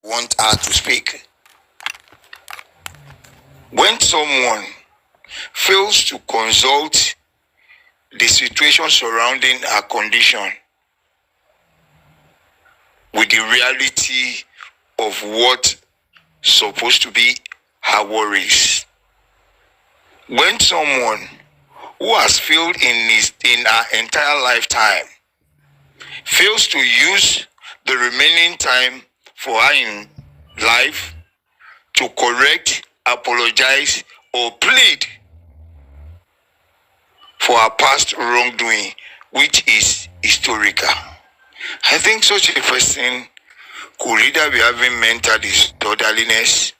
want her to speak. When someone fails to consult the situation surrounding her condition with the reality of what supposed to be her worries, when someone who has failed in her entire lifetime fails to use the remaining time for her in life to correct, apologize, or plead for her past wrongdoing, which is historical, I think such a person could either be having mental disorderliness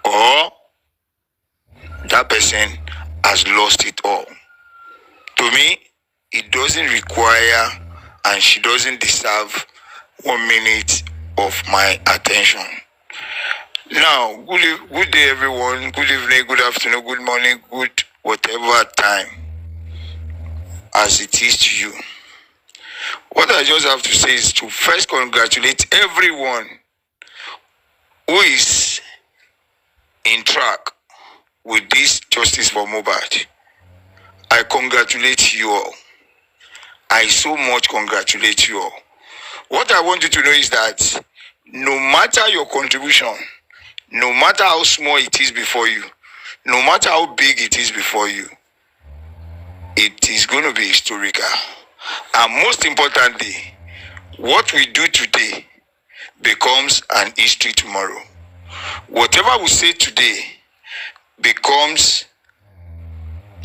or that person has lost it all. To me, it doesn't require and she doesn't deserve 1 minute of my attention. Now, good day everyone, good evening, good afternoon, good morning, good whatever time as it is to you. What I just have to say is to first congratulate everyone who is in track with this Justice for Mohbad. I congratulate you all. I so much congratulate you all. What I want you to know is that no matter your contribution, no matter how small it is before you, no matter how big it is before you, it is going to be historical. And most importantly, what we do today becomes an history tomorrow. Whatever we say today becomes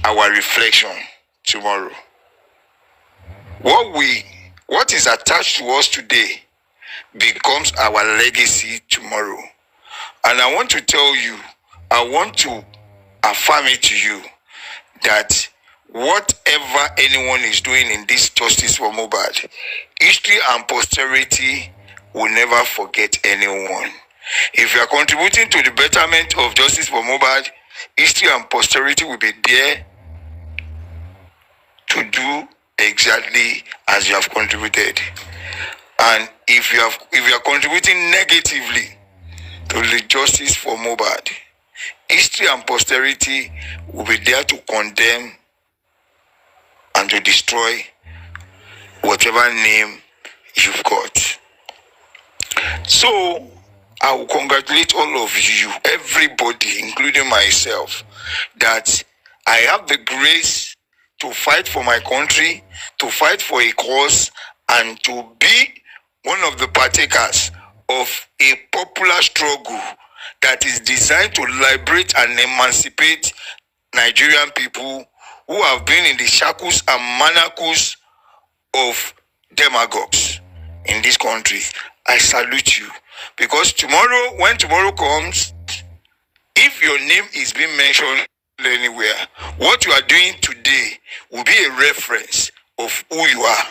our reflection tomorrow. What is attached to us today becomes our legacy tomorrow. And I want to tell you, I want to affirm it to you that whatever anyone is doing in this Justice for Mohbad, history and posterity will never forget anyone. If you are contributing to the betterment of Justice for Mohbad, history and posterity will be there to do exactly as you have contributed. And if you are contributing negatively to the Justice for Mohbad, history and posterity will be there to condemn and to destroy whatever name you've got. So I will congratulate all of you, everybody, including myself, that I have the grace to fight for my country, to fight for a cause, and to be one of the partakers of a popular struggle that is designed to liberate and emancipate Nigerian people who have been in the shackles and manacles of demagogues in this country. I salute you. Because tomorrow, when tomorrow comes, if your name is being mentioned anywhere, what you are doing today will be a reference of who you are.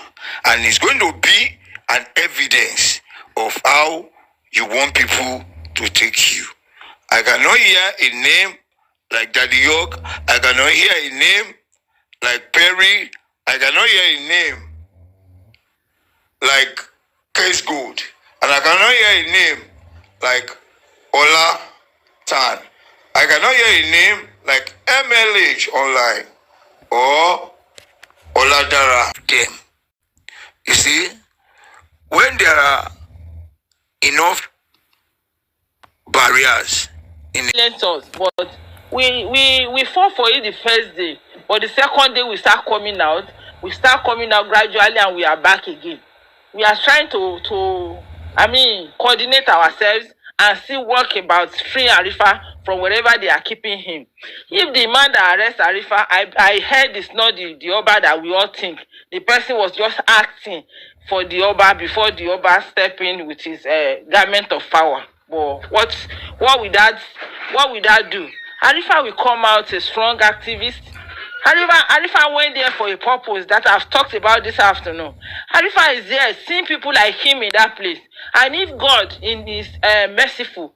And it's going to be an evidence of how you want people to take you. I cannot hear a name like Daddy York. I cannot hear a name like Perry. I cannot hear a name like Case Gold. And I cannot hear a name like Ola Tan. I cannot hear a name like MLH Online or Oladara. Them. You see, when there are enough barriers in us, but we fought for it the first day, but the second day we start coming out gradually, and we are back again. We are trying to coordinate ourselves and still work about freeing Arifa from wherever they are keeping him. If the man that arrests Arifa, I heard it's not the Oba that we all think. The person was just acting for the Oba before the Oba step in with his garment of power. But what will that do? Arifa will come out a strong activist. Arifa went there for a purpose that I've talked about this afternoon. Arifa is there, seeing people like him in that place. And if God, in His merciful,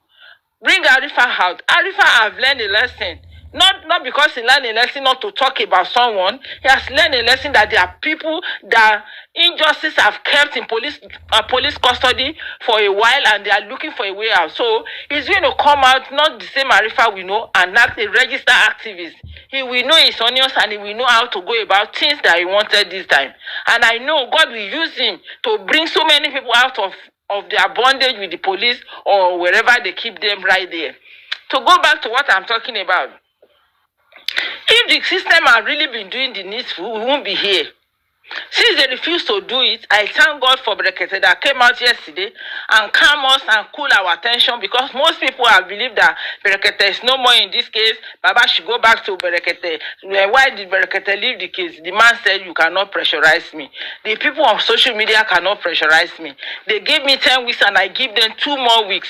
bring Arifa out, Arifa have learned a lesson. Not because he learned a lesson not to talk about someone. He has learned a lesson that there are people that injustice have kept in police custody for a while, and they are looking for a way out. So he's going to come out, not the same Arifa we know, and act a registered activist. He will know his onions, and he will know how to go about things that he wanted this time. And I know God will use him to bring so many people out of their bondage with the police or wherever they keep them right there. To go back to what I'm talking about, if the system had really been doing the needful, we won't be here. Since they refuse to do it, I thank God for Evidèncē that came out yesterday and calm us and cool our attention, because most people have believed that Evidèncē is no more in this case. Baba should go back to Evidèncē. Why did Evidèncē leave the case? The man said, you cannot pressurize me. The people on social media cannot pressurize me. They gave me 10 weeks and I give them 2 more weeks.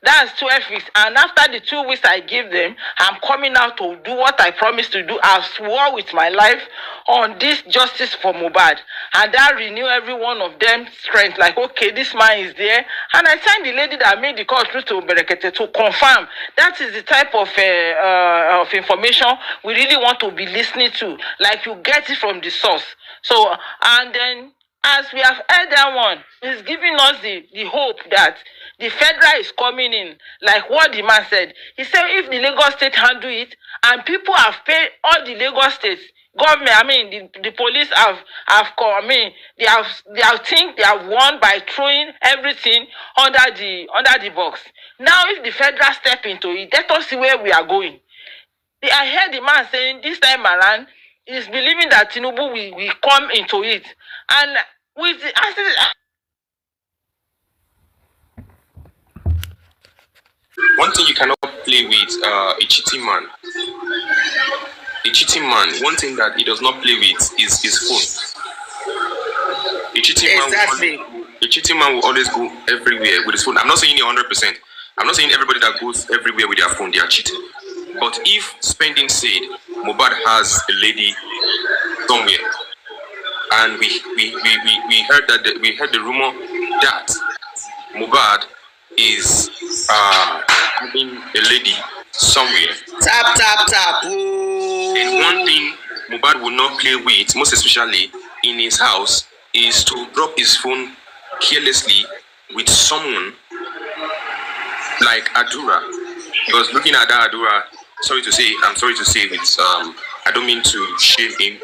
That's 12 weeks. And after the 2 weeks I give them, I'm coming out to do what I promised to do. I swore with my life on this justice for Mohbad. And that renew every one of them strength. Like, okay, this man is there. And I signed the lady that made the call through to Evidèncē to confirm. That is the type of information we really want to be listening to. Like, you get it from the source. So, and then, as we have heard that one, it's giving us the hope that the federal is coming in, like what the man said. He said if the Lagos state handle it, and people have paid all the Lagos states government, the police have come, they have won by throwing everything under the box. Now if the federal step into it, let us see where we are going. I heard the man saying this time around, he's believing that Tinubu will come into it. And with the one thing you cannot play with a cheating man. A cheating man, one thing that he does not play with is his phone. A cheating man will always go everywhere with his phone. I'm not saying 100%. I'm not saying everybody that goes everywhere with their phone, they are cheating. But if Spending said Mohbad has a lady somewhere, and we heard that we heard the rumor that Mohbad is having a lady somewhere. Tap. And one thing Mohbad will not play with, most especially in his house, is to drop his phone carelessly with someone like Adura. He was looking at that Adura. I'm sorry to say it's I don't mean to shame him.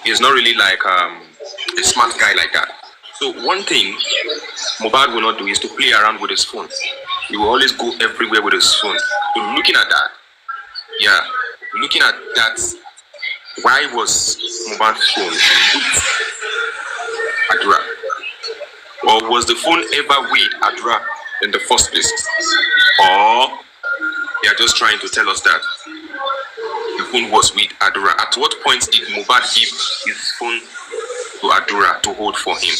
He's not really like a smart guy like that. So one thing Mohbad will not do is to play around with his phone. He will always go everywhere with his phone. So looking at that, why was Mohbad's phone with Adura? Or was the phone ever with Adura in the first place? Or they are just trying to tell us that the phone was with Adura? At what point did Mohbad give his phone to Adura to hold for him?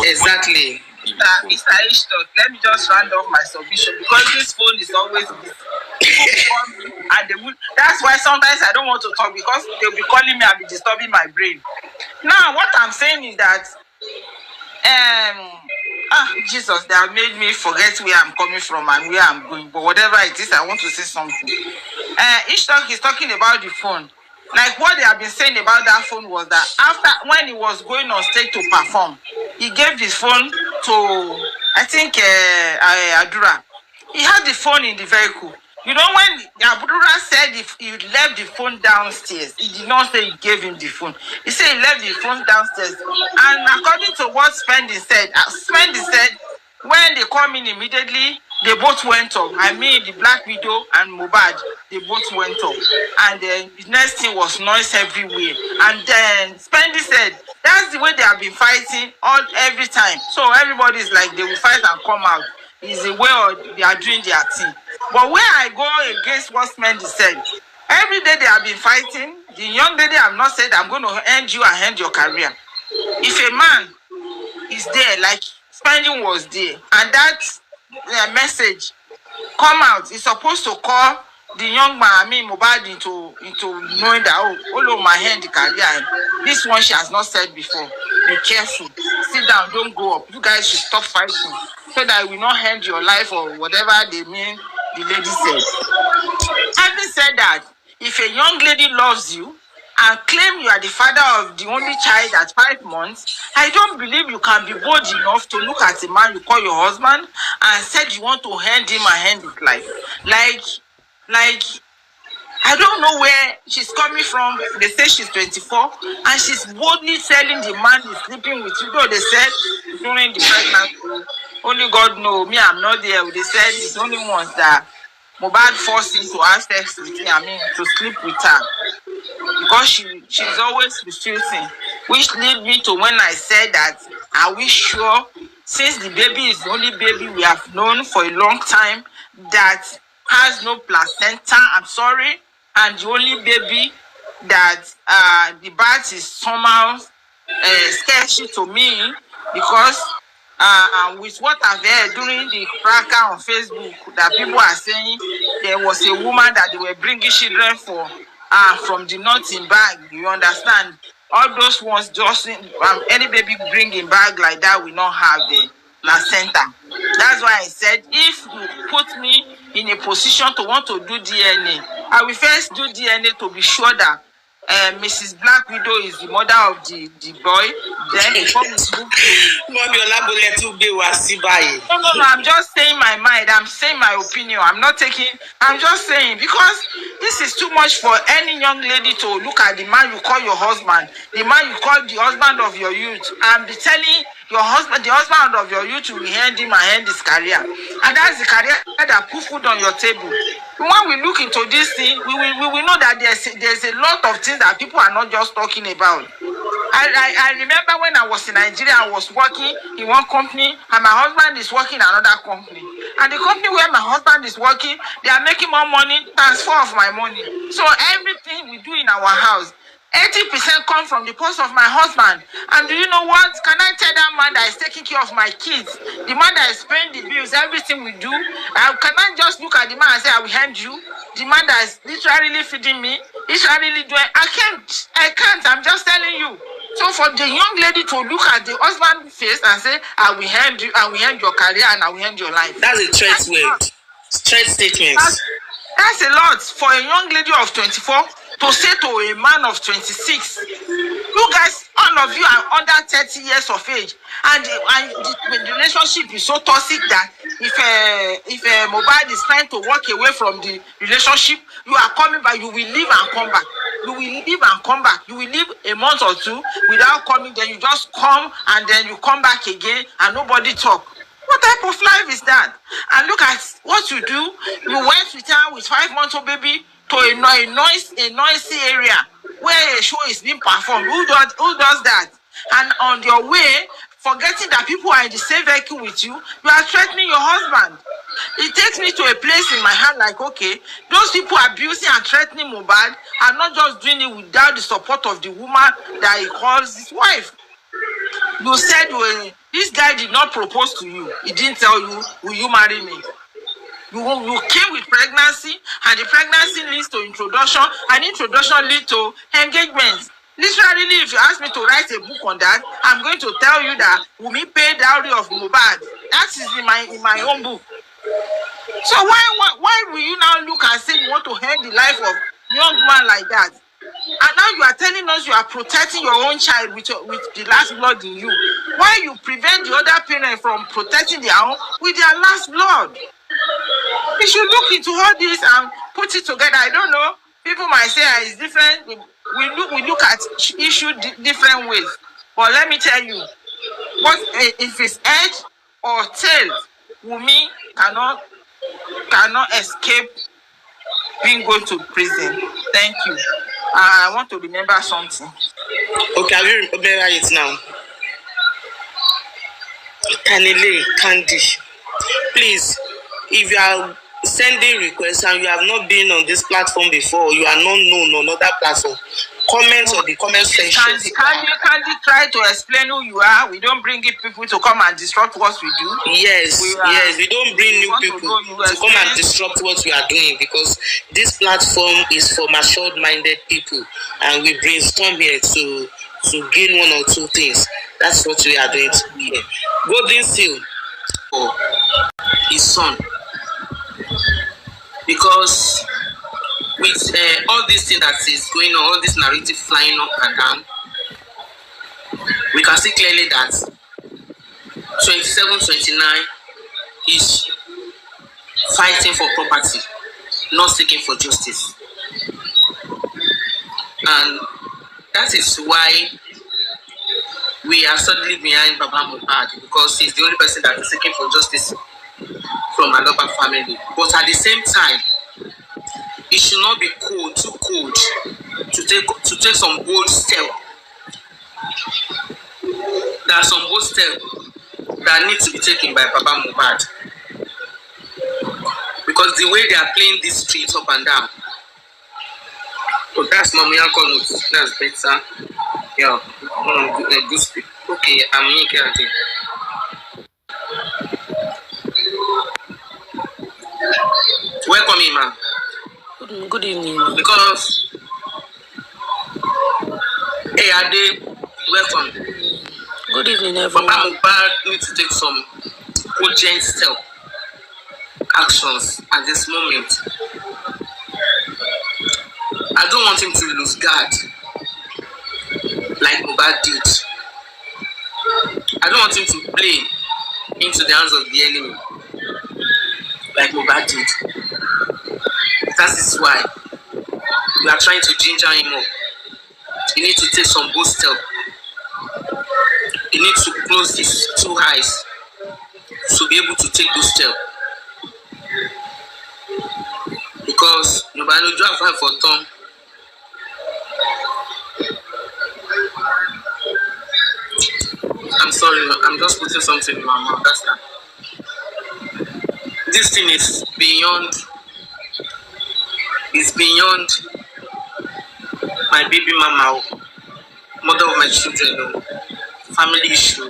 Exactly. Mr. Ishtok, let me just round off my submission, because this phone is always busy. And that's why sometimes I don't want to talk, because they'll be calling me and be disturbing my brain. Now, what I'm saying is that Jesus, they have made me forget where I'm coming from and where I'm going. But whatever it is, I want to say something. Ishtok is talking about the phone. Like what they have been saying about that phone was that after, when he was going on stage to perform, he gave his phone to, I think, Adura. He had the phone in the vehicle. You know, when Adura said if he left the phone downstairs, he did not say he gave him the phone. He said he left the phone downstairs. And according to what Spending said, when they come in immediately, they both went up. I mean, the Black Widow and Mohbad, they both went up. And then the next thing was noise everywhere. And then Spending said, that's the way they have been fighting every time. So everybody's like, they will fight and come out. It's the way they are doing their thing. But where I go against what Spending said, every day they have been fighting. The young lady have not said, I'm going to end you and end your career. If a man is there, like Spending was there, and that message come out, he's supposed to call the young man, Mohbad, into knowing that, oh, my hand, the career. This one she has not said before. Be careful. Sit down, don't go up. You guys should stop fighting, so that we will not end your life or whatever they mean, the lady said. Having said that, if a young lady loves you and claim you are the father of the only child at 5 months, I don't believe you can be bold enough to look at a man you call your husband and said you want to hand him and hand his life. Like, I don't know where she's coming from. They say she's 24 and she's boldly telling the man he's sleeping with you. Though they said during the pregnancy, only God knows, me, I'm not there. They said it's only once that Mohbad forced him to have sex with me, to sleep with her. Because she's always refusing. Which lead me to when I said that, are we sure, since the baby is the only baby we have known for a long time that has no placenta, I'm sorry, and the only baby that the birth is somehow sketchy to me, because with what I've heard during the cracker on Facebook, that people are saying there was a woman that they were bringing children for from the north in bag. You understand? All those ones, just any baby bringing bag like that will not have the placenta. That's why I said, if you put me in a position to want to do DNA, I will first do DNA to be sure that Mrs. Black Widow is the mother of the boy. Then before we move to no, I'm just saying my mind. I'm saying my opinion. I'm just saying, because this is too much for any young lady to look at the man you call your husband, the man you call the husband of your youth, and be telling your husband, the husband of your youth, will hand him and hand his career. And that's the career that put food on your table. When we look into this thing, we will know that there's a lot of things that people are not just talking about. I remember when I was in Nigeria, I was working in one company and my husband is working in another company. And the company where my husband is working, they are making more money, transfer of my money. So everything we do in our house, 80% come from the purse of my husband. And do you know what? Can I tell that man that is taking care of my kids, the man that is paying the bills, everything we do, can I just look at the man and say, I will hand you? The man that is literally feeding me, literally doing, I can't, I'm just telling you. So for the young lady to look at the husband's face and say, I will hand you, I will hand your career, and I will hand your life. That's a threat word. Threat statement. That's a lot for a young lady of 24 to say to a man of 26. You guys, all of you are under 30 years of age, and the relationship is so toxic that if Mohbad is trying to walk away from the relationship, you are coming back, you will leave and come back. You will leave and come back. You will leave a month or two without coming, then you just come and then you come back again and nobody talk. What type of life is that? And look at what you do. You went with her with 5 months old baby to a noisy area where a show is being performed. Who does that? And on your way, forgetting that people are in the same vehicle with you, you are threatening your husband. It takes me to a place in my heart like, okay, those people abusing and threatening Mohbad are not just doing it without the support of the woman that he calls his wife. You said, well, this guy did not propose to you. He didn't tell you, will you marry me? You came with pregnancy, and the pregnancy leads to introduction, and introduction leads to engagement. Literally, if you ask me to write a book on that, I'm going to tell you that Wummi paid dowry of Mohbad. That is in my own book. So why will you now look and say you want to end the life of a young man like that? And now you are telling us you are protecting your own child with the last blood in you. Why you prevent the other parent from protecting their own with their last blood? We should look into all this and put it together. I don't know. People might say it's different. We look at issue different ways. But let me tell you, what if it's head or tail, Wummi cannot escape being going to prison. Thank you. I want to remember something. Okay, I will remember it now. Candy, please, if you are sending requests and you have not been on this platform before, you are not known on other platform, comment on the comment section. Candy, try to explain who you are. We don't bring people to come and disrupt what we do. Yes, we don't bring new people to come and disrupt what we are doing, because this platform is for matured-minded people, and we brainstorm here to gain one or two things. That's what we are doing here. Golden seal for his son, because with all this thing that is going on, all this narrative flying up and down, we can see clearly that 27, 29 is fighting for property, not seeking for justice. And that is why we are suddenly behind Baba Mohbad, because he's the only person that is seeking for justice from another family. But at the same time, it should not be cold, too cold, to take some bold step. There are some bold steps that need to be taken by Baba Mohbad, because the way they are playing this street up and down. Oh, that's mommy uncle notes. That's better. Yeah, good speak. Okay, I'm here. Welcome in, man. Good evening. Because hey, Ade, welcome. Good evening, everyone. Baba Mohbad needs to take some urgent step actions at this moment. I don't want him to lose guard like Mohbad did. I don't want him to play into the hands of the enemy like Mohbad did. That is why we are trying to ginger him up. He needs to take some bold step. He needs to close his two eyes to be able to take those steps. Because nobody will drive for Tom. I'm sorry, I'm just putting something in my mouth. That's that. This thing is beyond. It's beyond my baby mama, mother of my children, family issue.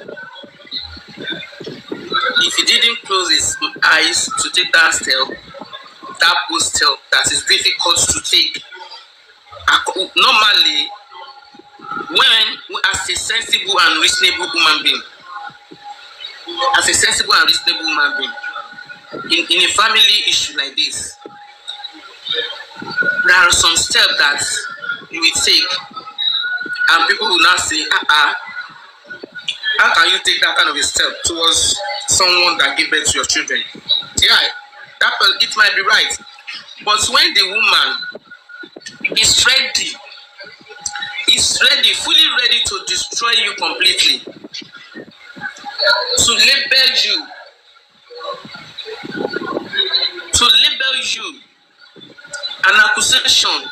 If he didn't close his eyes to take that step, that bold step that is difficult to take, normally, when as a sensible and reasonable human being, in a family issue like this, there are some steps that you will take, and people will now say, how can you take that kind of a step towards someone that gave birth to your children? Yeah, it might be right. But when the woman is fully ready to destroy you completely, to label you an accusation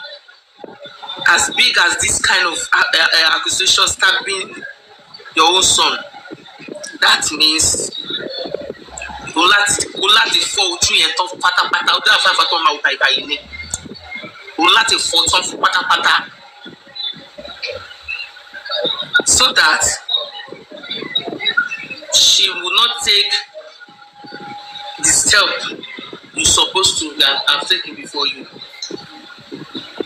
as big as this kind of accusation stabbing your own son, that means so that she will not take the step you're supposed to have taken before you.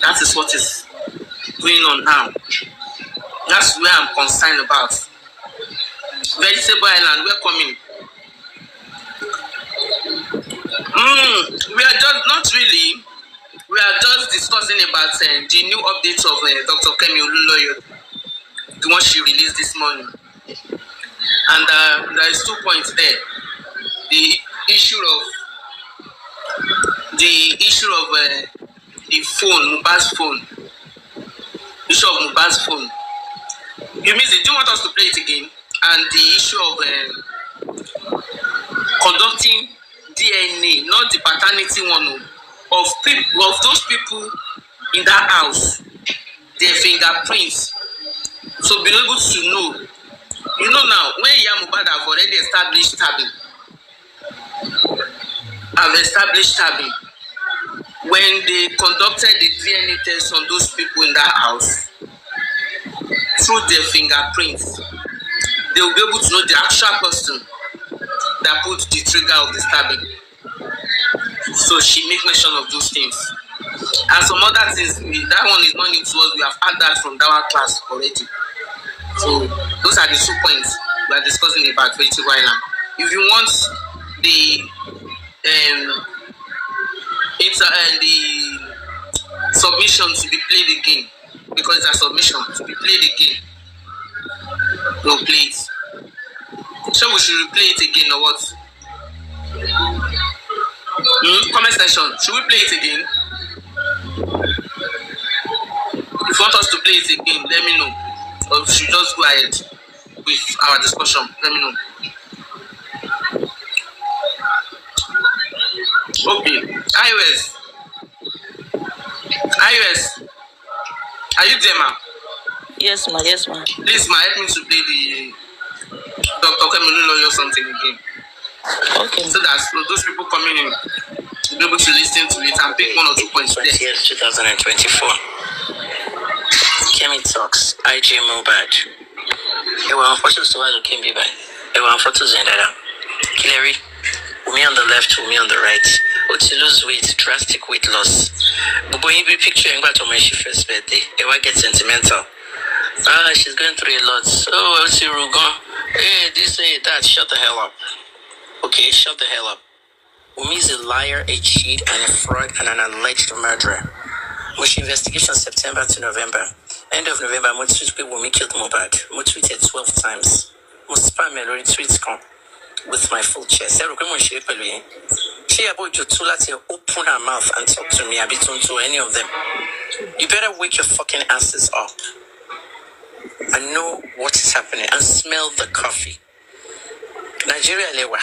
That is what is going on now. That's where I'm concerned about. Vegetable Island, welcoming. We are just not really. We are just discussing about the new updates of Dr. Kemi Oluloyo, the one she released this morning. And there is 2 points there. The issue of the phone, Mohbad's phone. Issue of Mohbad's phone. You mean do you want us to play it again? And the issue of conducting DNA, not the paternity one, of those people in that house, their fingerprints, so be able to know. You know now, when Mohbad have already established tabbing, when they conducted the DNA test on those people in that house, through their fingerprints, they will be able to know the actual person that put the trigger of the stabbing. So she makes mention of those things. And some other things, that one is not new to us. We have had that from our class already. So those are the 2 points we are discussing about Vegetable Island. If you want the submission to be played again because it's a submission to be played again. We'll play it. So we should replay it again or what? Comment section. Should we play it again? If you want us to play it again, let me know. Or we should just go ahead with our discussion. Let me know. Okay. iOS. Are you there, ma? Yes, ma. Yes, ma. Please, ma, help me to play the Dr. Kemilolo or something again. Okay. So that those people coming in will be able to listen to it and pick 1 or 2 points. Yes, 2024. Kemi talks. IG Mohbad. Ewa unfortunately so why came by. Ewa unfortunately Zendada. Hillary. Wummi on the left, Wummi on the right. To lose weight, drastic weight loss. But when you be picturing what on my first birthday, Ewa gets sentimental. She's going through a lot. Oh, I'll see Rugon. Hey, this, hey, that. Shut the hell up. Okay, shut the hell up. Wummi is a liar, a cheat, and a fraud, and an alleged murderer. Which investigation September to November. End of November, I tweet Wummi killed Mohbad. I tweeted 12 times. I spam my tweets come with my full chest. She about you to let her open her mouth and talk to me. I be to any of them. You better wake your fucking asses up and know what is happening and smell the coffee. Nigeria lewa.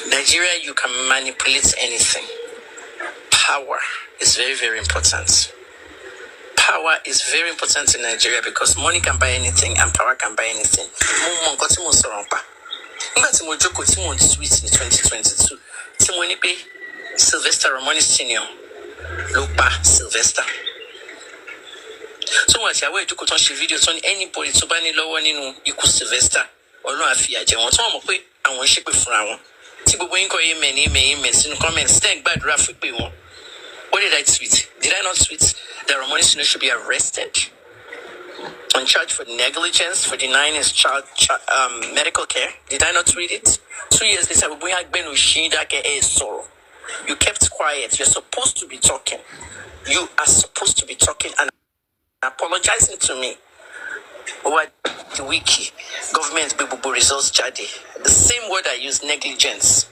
Nigeria, you can manipulate anything. Power is very, very important. Power is very important in Nigeria because money can buy anything and power can buy anything. Tweet in 2022. Sylvester Ramoni Senior. Lopa Sylvester. So much I wait to cut on videos on anybody to ban low one in equal Sylvester or no afia. I want to put and one ship with Frown. Tibu Winko, many in comments, thank bad rough with people. What did I tweet? Did I not tweet that Ramoni Senior should be arrested and charged for negligence for denying his child medical care? Did I not tweet it? 2 years later, we had been sorrow. You kept quiet. You're supposed to be talking. You are supposed to be talking and apologizing to me. What the wiki government bibubu results jadi. The same word I use, negligence.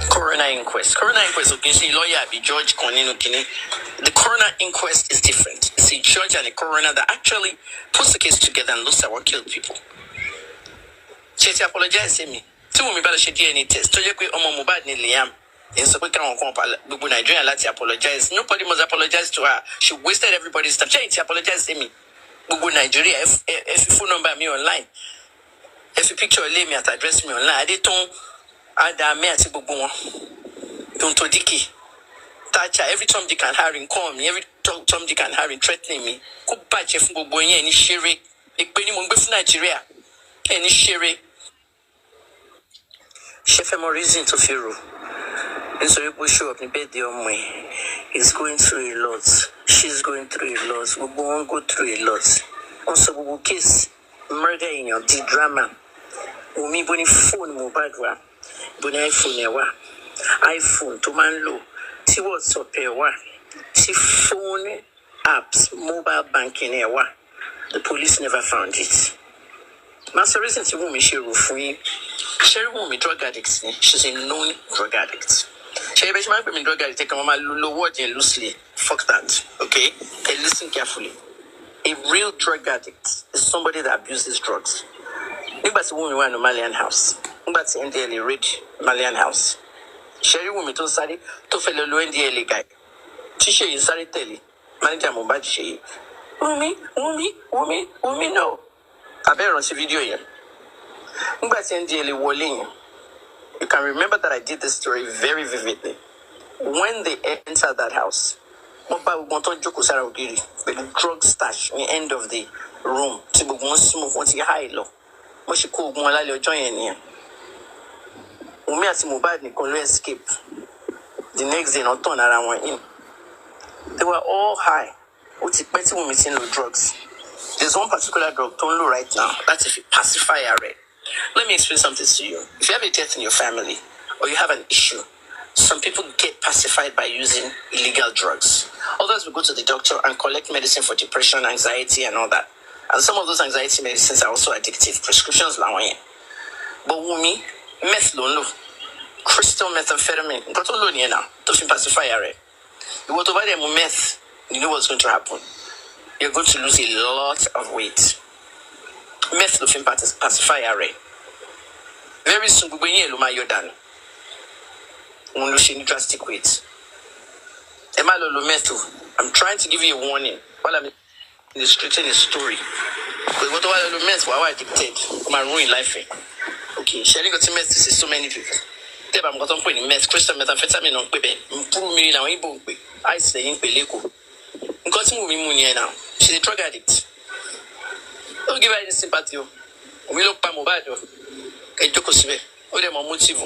Coroner inquest. Coroner inquest, okay, lawyer be George Konino Kini. The coroner inquest is different. It's a judge and a coroner that actually puts the case together and looks at what killed people. She apologized to me. Wummi better she DNA test. So you could Mohbad ni Liam. In so we can't go Nigeria let's apologize. Nobody must apologize to her. She wasted everybody's time. She apologized to me. Go Nigeria if you phone number me online. If you picture me at address me online. I did don't me at don't diki. Tacha every time they can hire call me, every time they can hire threatening me. Go patch if go boy any share. Ekpeni mo gbe Nigeria. Any share. Chef more reason to fear. And so people show up in bed the way. He's going through a lot. She's going through a lot. We won't go through a lot. Also, we will kiss murder in your the drama. Wummi boni phone Mohbad wa. Boni iPhone ya wa. iPhone to man low. See what's up here wa. See phone apps, mobile banking ya wa. The police never found it. Master reason to Wummi she free. Sherry Wummi drug addict. She's a known drug addict. Sherry Benjamin women drug addict. Take a mama low word and loosely. Fuck that. Okay? And listen carefully. A real drug addict is somebody that abuses drugs. Nobody Wummi went to Malian house. Nobody NDLA raid Malian house. Sherry Wummi to Sari to fellow NDLA guy. Tisha is Sari Telly. Manager Mohbad she. Wummi no. I better on the video here. You can remember that I did this story very vividly. When they entered that house, the drug stash in the end of the room. Escape. The next day, not turn around in. They were all high. No drugs. There's one particular drug, Tonlo, right now. That's if you pacify a red. Let me explain something to you. If you have a death in your family or you have an issue, some people get pacified by using illegal drugs. Others will go to the doctor and collect medicine for depression, anxiety, and all that. And some of those anxiety medicines are also addictive. Prescriptions la wọ́n yẹn. But Wummi, meth ló ń lò. Crystal methamphetamine. Nǹkan tó ń lò nìyẹn náà tó fi pacify rẹ̀. Ìwọ tó bá dẹ̀ mu meth, you know what's going to happen. You're going to lose a lot of weight. Meth ló fi pacify rẹ̀. Very soon, gbogbo yín ló máa yọ dànù. Òun ló ṣe ní drastic weight. Ẹ má lọ lo meth o. I'm trying to give you a warning while I'm illustrating a story. Because what I do meth, why addicted? My ruin life. Okay, sharing got meth to see so many people. Tell I'm got on point meth, crystal methamphetamine on Quebec. Improve me now, I say in Peleko. Got moving money now. She's a drug addict. Don't give her any sympathy. We look by mobile. I joke with me. Oh, they're more motive.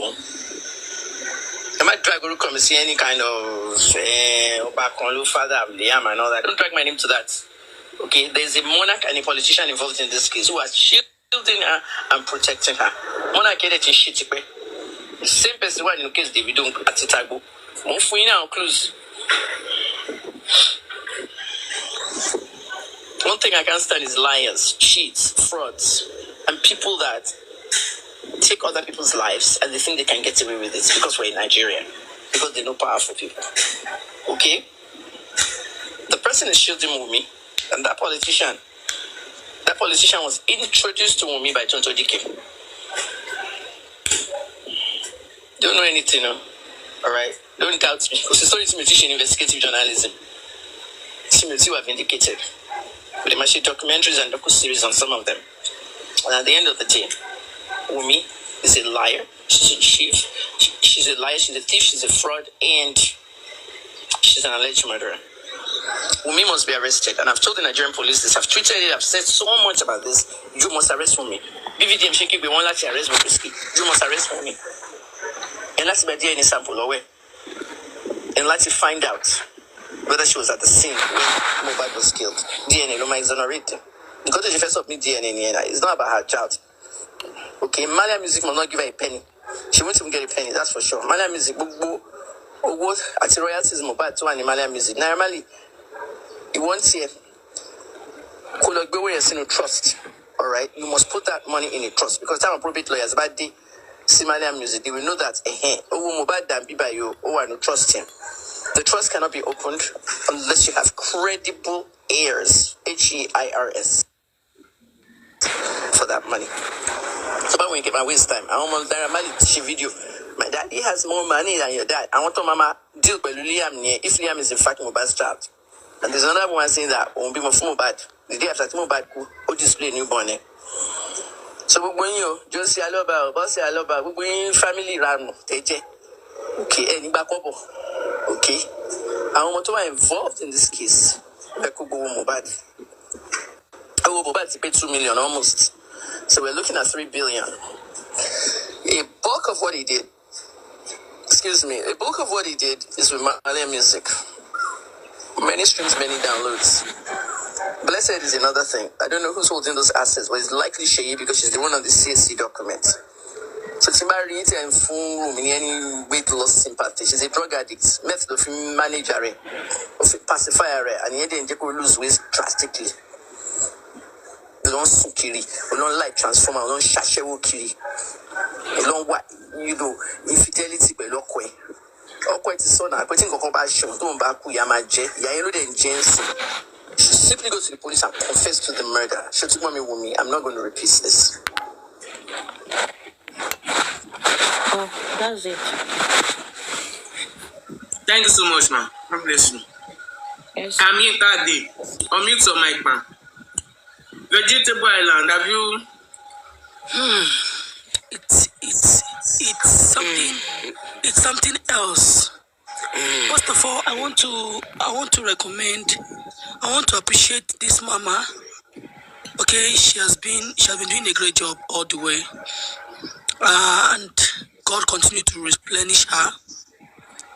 I might drag you come see any kind of Oba father of Liam and all that. Don't drag my name to that. Okay, there's a monarch and a politician involved in this case who are shielding her and protecting her. Monarch get it in shit. The same person who in the case David don't at Itago. Now close. One thing I can't stand is liars, cheats, frauds, and people that take other people's lives and they think they can get away with it because we're in Nigeria, because they know powerful people. Okay? The person is shielding Wummi, and that politician was introduced to Wummi by Tonto Dike. Don't know anything, no? Alright? Don't doubt me. Because the story to me teach in investigative journalism. Timothy were vindicated. But they must see documentaries and docu-series on some of them. And at the end of the day, Wummi is a liar. She's a thief. She's a liar. She's a thief. She's a fraud. And she's an alleged murderer. Wummi must be arrested. And I've told the Nigerian police this. I've tweeted it. I've said so much about this. You must arrest Wummi. Evidèncē be one like arrest Bobrisky. You must arrest Wummi. And let's be DNA sample away. And let's find out whether she was at the scene when Mohbad was killed. DNA no might exonerate them. Because the first of me DNA, it's not about her child. Okay, Malian music will not give her a penny. She won't even get a penny, that's for sure. Malian music, at the royalties, Mohbad to and Malian music. Normally, you won't see it. Trust. Alright, you must put that money in a trust because time appropriate lawyers about the Malian music, they will know that Mohbad dan be by you, I don't trust him. The trust cannot be opened unless you have credible heirs, HEIRS, for that money. So, but when you get my waste time, I almost done a video. My daddy has more money than your dad. I want to mama deal with Liam if Liam is in fact Mohbad's child. And there's another one saying that won't be more Mohbad. The day after Mohbad will display newborn. So when you just say hello about, boss say hello about, we family ram, okay, any back up. Okay, I want to be involved in this case. I could go Mohbad. I will Mohbad to pay 2 million almost. So we're looking at 3 billion. A bulk of what he did, is with Malian music. Many streams, many downloads. Blessed is another thing. I don't know who's holding those assets, but it's likely Sheyi because she's the one on the CSC document. So Timbari and full room in any weight loss sympathy. She's a drug addict. Method of manager, of pacifier, and yet they will lose weight drastically. They don't sukiri, they don't like transformer, they don't shashewo kiri. They don't what infidelity by lokwe. Okwe is so now. Putting Kokoba show, don't back Yamaje, Yayano then James. She simply go to the police and confess to the murder. She took Mommy Wummi. I'm not going to repeat this. Oh, that's it. Thank you so much, man. God bless you. Yes. I'm here that day. Unmute your mic, man. Vegetable Island, have you? It's something else. First of all, I want to appreciate this mama. Okay, she has been doing a great job all the way, and God continue to replenish her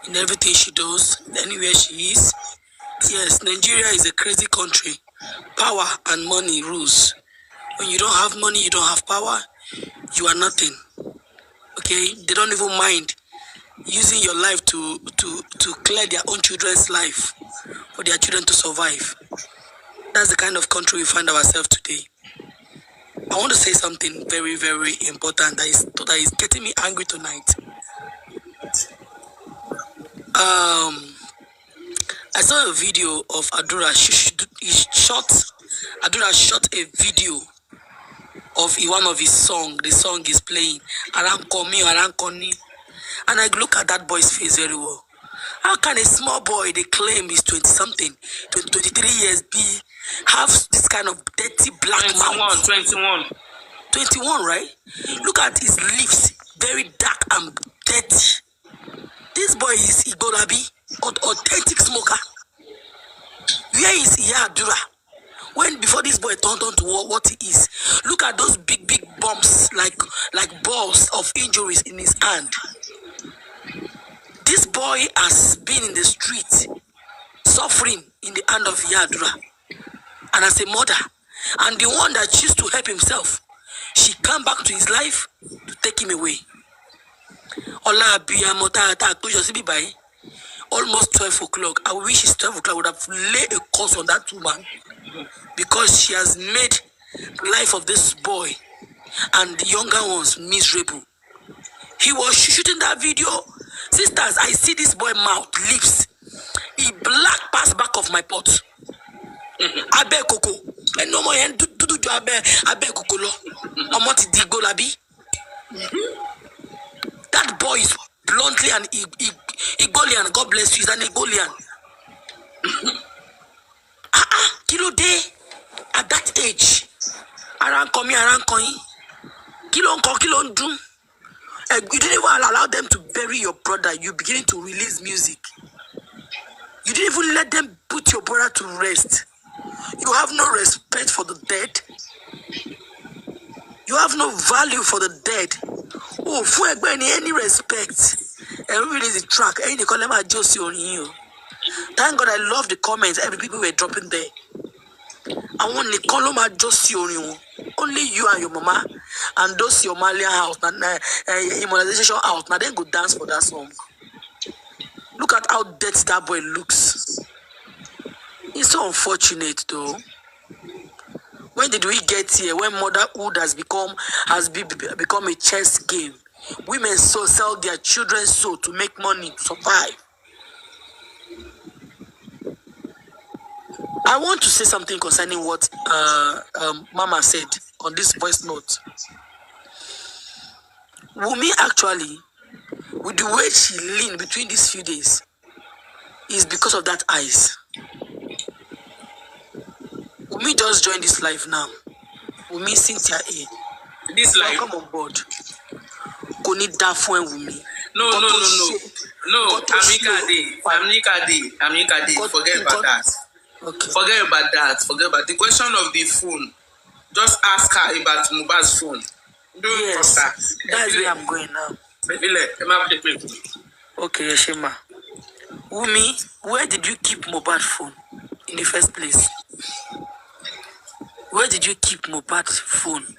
in everything she does, anywhere she is. Yes, Nigeria is a crazy country. Power and money rules. When you don't have money, you don't have power, you are nothing. Okay, they don't even mind using your life to clear their own children's life for their children to survive. That's the kind of country we find ourselves today. I want to say something very, very important that is getting me angry tonight. I saw a video of Adura. Adura shot a video of one of his songs. The song is playing. Arankoni. And I look at that boy's face very well. How can a small boy they claim is 20-something, 23 years, have this kind of dirty black mouth? 21, right? Look at his lips, very dark and dirty. This boy is Igborabi, authentic smoker. Where is Adura? When before this boy turned on to what he is, look at those big bumps like balls of injuries in his hand. This boy has been in the street, suffering in the hand of Adura, and as a mother, and the one that chose to help himself, she came back to his life to take him away. Almost 12 o'clock. I wish it's 12 o'clock. I would have laid a curse on that woman because she has made the life of this boy and the younger ones miserable. He was shooting that video. Sisters, I see this boy mouth, lips. He black past back of my pot. Abe koko. And no more do abe koko lo. Amoti digo labi. That boy is bluntly an Igolian. God bless you. He's an Igolian. Kilo day at that age. Around coming. Kilo do. You didn't even allow them to bury your brother. You beginning to release music. You didn't even let them put your brother to rest. You have no respect for the dead. You have no value for the dead. Oh, for any respect. Everybody is a track. Thank God I love the comments every people were dropping there. I want the column just you. Only you and your mama and those your Malian house and immunization house. Now then go dance for that song. Look at how dirty that boy looks. It's so unfortunate though. When did we get here? When motherhood has become a chess game. Women so sell their children's soul to make money to survive. I want to say something concerning what Mama said on this voice note. Wummi actually, with the way she leaned between these few days, is because of that eyes. Wummi just joined this life now. Wummi Cynthia A. This life. Welcome on board. Koni Dafo and Wummi. No. Amika Day. Forget about that. Okay. Forget about that. Forget about the question of the phone. Just ask her about Mohbad's phone. Yes, that's where I'm going now. Okay, Shema. Wummi, where did you keep Mohbad's phone in the first place? Where did you keep Mohbad's phone?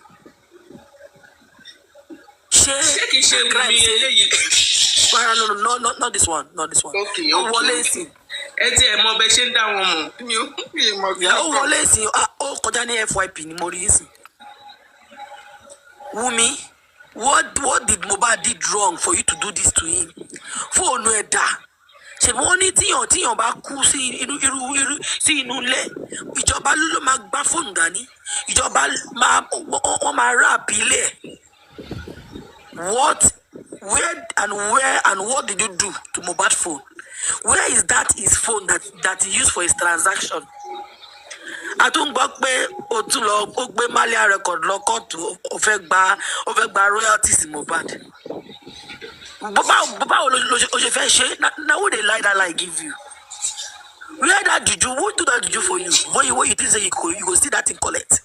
No, not this one. Not this one. Okay. Wummi, what did Mohbad did wrong for you to do this to him? For no da. Ṣé wọ́n ní tíyàn bá kú sí inú ilé, ìjọba ló máa gbá fóònù dání. Ìjọba máa rap ilé. Where and what did you do to Mohbad's phone? Where is that his phone that he used for his transaction? I don't gbọ́ pé o tún lọ ó gbé Malia record lọ kóòtù ó fẹ́ gba royalties Mohbad. Báwo ló ṣe fẹ́ ṣe? Now who they lie that lie give you? Where that juju? Who do that juju for you? What you think say you go see that in collect?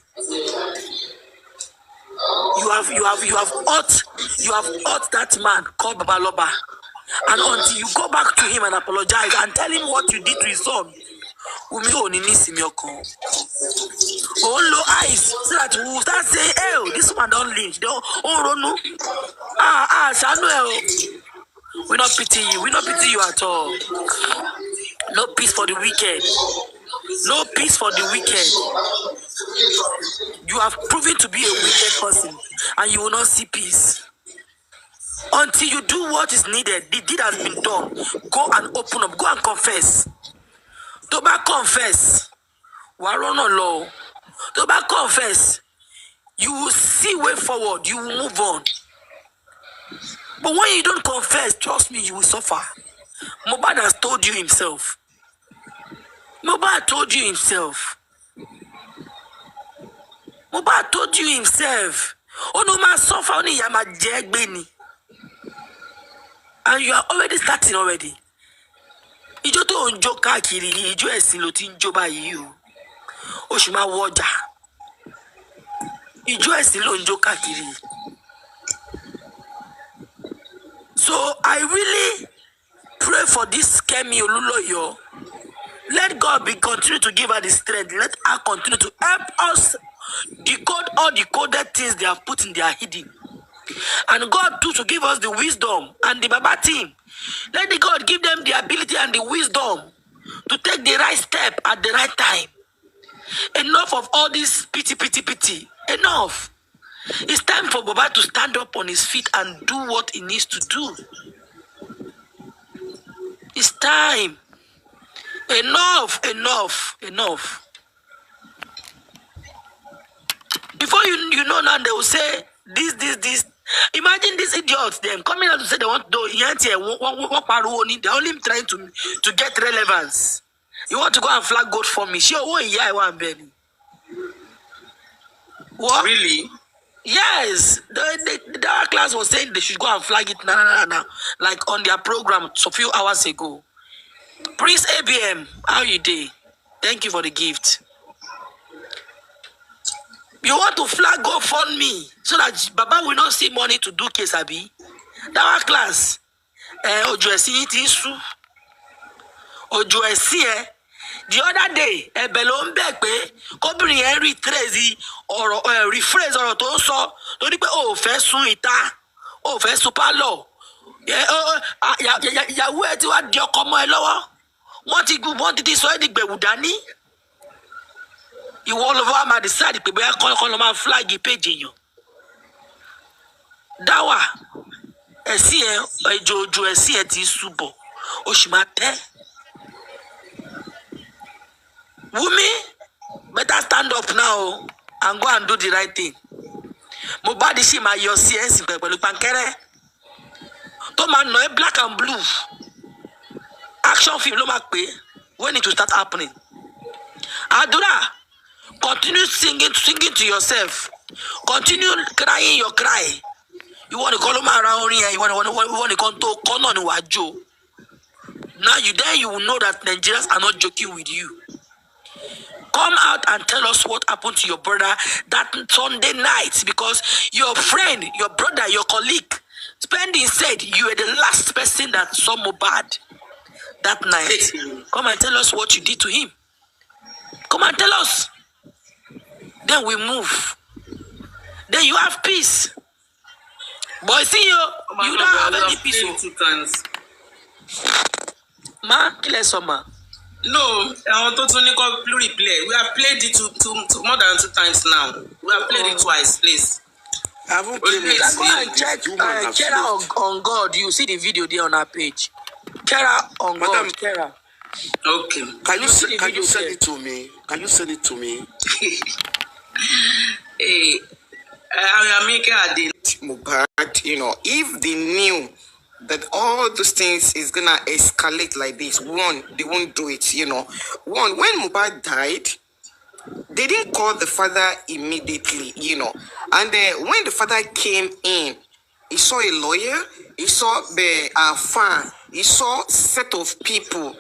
You have hurt that man called Babaloba, and until you go back to him and apologize and tell him what you did to his son, Wummi only needs him your call. Low eyes so that we will start saying, "Hey, this man don't lynch. Don't no. Samuel." We not pity you. We not pity you at all. No peace for the wicked. No peace for the wicked. You have proven to be a wicked person, and you will not see peace. Until you do what is needed, the deed has been done. Go and open up. Go and confess. Don't confess. Warono law. Don't confess. You will see way forward. You will move on. But when you don't confess, trust me, you will suffer. Mohbad has told you himself. Mohbad told you himself. Mohbad told you himself. Oh no, man, suffer only yama jegbeni. And you are already starting already. Ijo to onjo káàkiri, ijo ẹ̀sìn ló ti ń jó báyìí o. Ó sì máa wọ ọjà. Ijo ẹ̀sìn ló ń jó káàkiri. So I really pray for this Kemi Oluloyo. Let God be continue to give her the strength. Let her continue to help us decode all the coded things they have put in their hidden. And God too to give us the wisdom and the Baba team. Let the God give them the ability and the wisdom to take the right step at the right time. Enough of all this pity. Enough. It's time for Baba to stand up on his feet and do what he needs to do. It's time. Enough. Before you know now, they will say this. Imagine these idiots, them coming out to say they want to do. They're only trying to get relevance. You want to go and flag goat for me? Sure, I want baby. What? Really? Yes. The class was saying they should go and flag it now. Like on their program a few hours ago. Prince ABM, how you day? Thank you for the gift. You want to flag go fund me so that Baba will not see money to do case, Abi? That class. Ojo esi ti su. Ojo esi the other day, Belon Bekpe, Cobrin Henry Tracy or rephrase or so. Don't you oh first suita, oh first super low. Yeah, where to add your common lower? Want it is already Bewudani? You all over my decided to be a color flag page in you. Dawa, a seer, a Jojo, a seer, Subo, Oshimate. Wummi, better stand up now and go and do the right thing. Mohbad is my your CS, but Pankere. Toma no black and blue. Action film no make pay when it will start happening. Adura, continue singing to yourself. Continue crying your cry. You want to call them around here. You want to come to corner on Wajo. Now you will know that Nigerians are not joking with you. Come out and tell us what happened to your brother that Sunday night, because your friend, your brother, your colleague, Spending said you were the last person that saw Mohbad that night. Come and tell us what you did to him. Come and tell us. Then we move. Then you have peace. Boy, see you don't have any peace. Ma, kill us, ma. No, I want to replay. We have played it to more than 2 times now. We have played it twice, please. I haven't played it. Go and check her on God. You see the video there on our page. Kera on Madam, God. Kera. Okay. Can you send it to me? Can you send it to me? Hey, I am making a deal. Mohbad, if they knew that all those things is gonna escalate like this, one, they won't do it, One, when Mohbad died, they didn't call the father immediately, And when the father came in, he saw a lawyer, he saw the fan, he saw a set of people,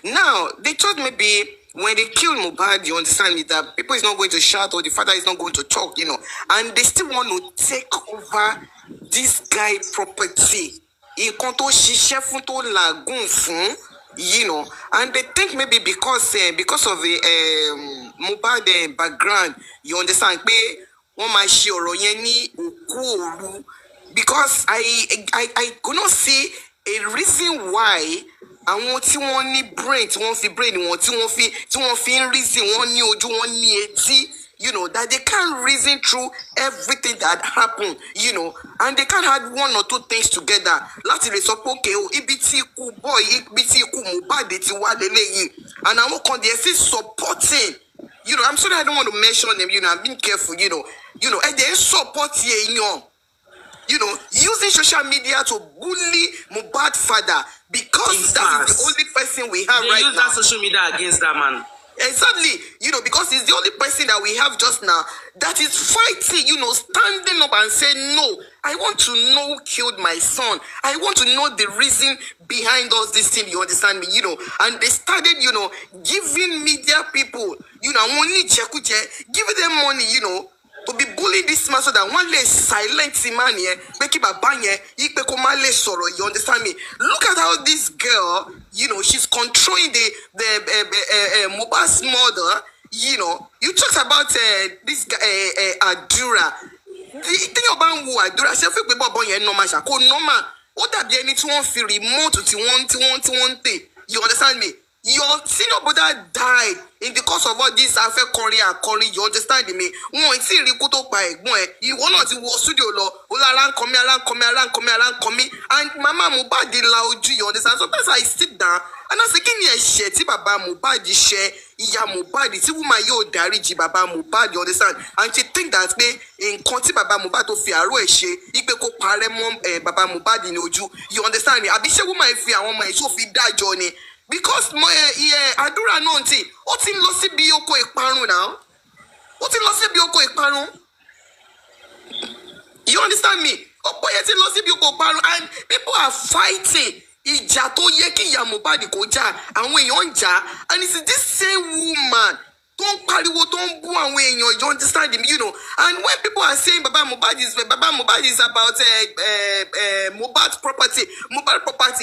Now, they thought maybe when they kill Mohbad, you understand me, that people is not going to shout or the father is not going to talk, And they still want to take over this guy property. And they think maybe because of the Mohbad background, you understand, because I could not see a reason why àwọn tí wọ́n ní brain tí wọ́n fi brain wọn tí wọ́n fi ń reason wọ́n ní ojú wọ́n ní etí, you know, that they can't reason through everything that happened, you know, and they can't add one or two things together. Láti lè sọ pé okay o ibi tí ikú boy ibi tí ikú Mohbad ti wá lélẹ́yìí, and àwọn kan dey still supporting, you know, I'm sorry I don't want to mention them, you know, I'm being careful, you know, and they support èèyàn, you know, using social media to bully Mohbad father because that is the only person we have right now. They use that social media against that man. Exactly, you know, because it's the only person that we have just now that is fighting, you know, standing up and saying, no, I want to know who killed my son. I want to know the reason behind all this thing, you understand me, you know. And they started, you know, giving media people, you know, giving them money, you know, to be bullying this man so that one less silent man here, you understand me? Look at how this girl, you know, she's controlling the Mohbad's mother, you know. You talked about this guy, Adura. The thing about Adura, she feel people boy normal, normal. What that be any to one feel remote to one thing. You understand me? Your senior brother died in the course of all this affair Korea, you understand me? One see Rikuto by one, you want not to studio law, around come, and Mama Mohbad de loud, you understand? Sometimes I sit down and I say, can you share Baba Mohbad share Iya Mohbad, it's woman yo dariji Baba Mohbad, you understand? And she think that me in Conti Baba Mohbad to Fiaro she, Ipeko Paremon Baba Mohbad in Oju, you understand me? I be sure woman if you are woman, so feed that journey. Because Adura nonti, what in lossy bioko ekparu now? What in lossy bioko ekparu? You understand me? Oh boy, it's in lossy bioko ekparu, and people are fighting. Ija to yeki ya Mohbad koja, and when you and it's this same woman. Don't boo and when you understand him, you know. And when people are saying Baba Mohbad is about Mohbad's property,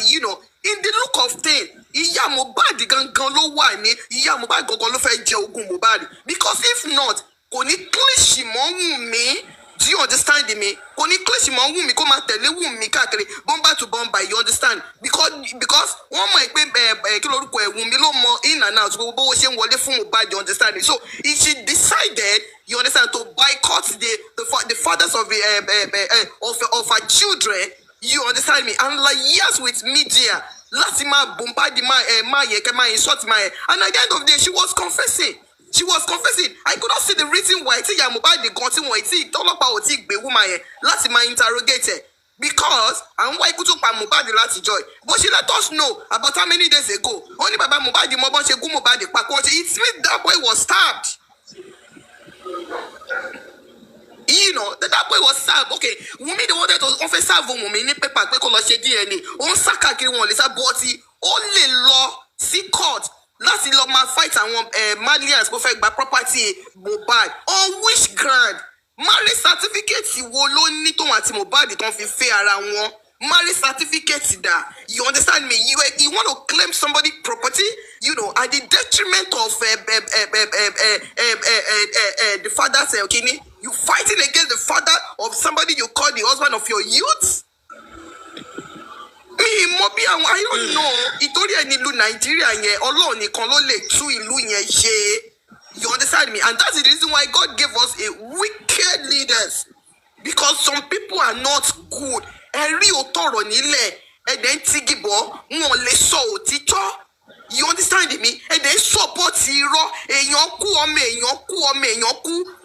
you know, in the look of things, Iya Mohbad gangan lo wa ni, Iya Mohbad gangan lo fẹ́ jẹ ogún Mohbad. Because if not, kò ní cliché mọ́ Wùnmí. Do you understand me? Kò ní cliché mọ́ Wùnmí kó máa tẹ̀lé Wùnmí káàkiri bomba to bomba, you understand? Because one might be kí lorúkọ ẹ̀ Wùnmí ló mọ in and out gbogbo bó ṣe ń wọlé fún Mohbad, you understand? So if she decided, you understand, to boycott the fathers of her children, you understand me, and like yes with media. Last bombard insult my, and at the end of the day, she was confessing. I could not see the reason why Mohbad the continue talk about the woman last interrogated. Because and why could Mohbad the last joy. But she let us know about how many days ago. Only Baba Mohbad the Mohbad the Pakwachi. It means that boy was stabbed. You know, that boy was stabbed. Okay, Wùnmí the one that was often served Wùnmí in paper because she DNA. On Saka kiri one lisa body only law see court. Last law man fight and one Malians go fight by property Mohbad. On which ground? Marriage certificate wo lo ní tó àti Mohbad tó fi fẹ́ ara wọn. Marriage certificate that you understand me? You want to claim somebody property, you know, at the detriment of the father's okay. You fighting against the father of somebody you call the husband of your youth? I don't know. Ìtorí ẹni ìlú Nigeria yẹn Ọlọ́run nìkan ló lè tú ìlú yẹn ṣe. You understand me? And that's the reason why God gave us a wicked leaders. Because some people are not good. Ẹ̀rí òtọ̀rọ̀ nílẹ̀ ẹ̀dẹ̀ ń tígìbọ̀ wọn lè sọ òtítọ́. You understand me? Ẹ̀dẹ̀ support irọ́ èèyàn kú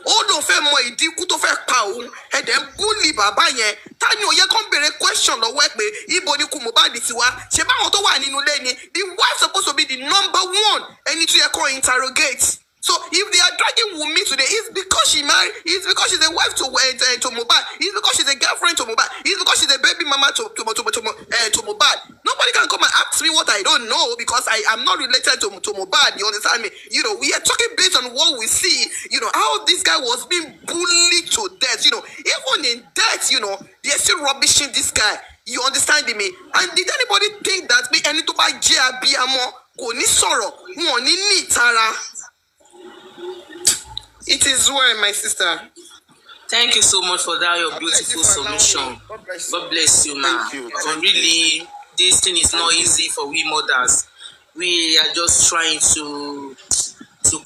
ó ló fẹ́ mọ ìdí ikú tó fẹ́ pa òun ẹ̀dẹ̀ ń bully bàbá yẹn tani ó yẹ kó béèrè question lọ́wọ́ ẹ̀ pé ibo ni kú Mohbad ti wá ṣe báwọn tó wà nínú ilé ni the wife supposed to be the number one ẹni tó yẹ kó interrogate. So if they are dragging Wùnmí today, it's because she married, it's because she's a wife to Mohbad, it's because she's a girlfriend to Mohbad, it's because she's a baby mama to Mohbad. Nobody can come and ask me what I don't know because I am not related to Mohbad, you understand me? You know, we are talking based on what we see, you know, how this guy was being bullied to death, you know, even in death, you know, they're still rubbishing this guy, you understand me? And did anybody think that me any to buy JABIAMO, kò ní sọ̀rọ̀, wọn ní ní ìtara? It is well, my sister. Thank you so much for that, your beautiful submission. God bless you, man. Thank you. Really, this thing is not easy for we mothers. We are just trying to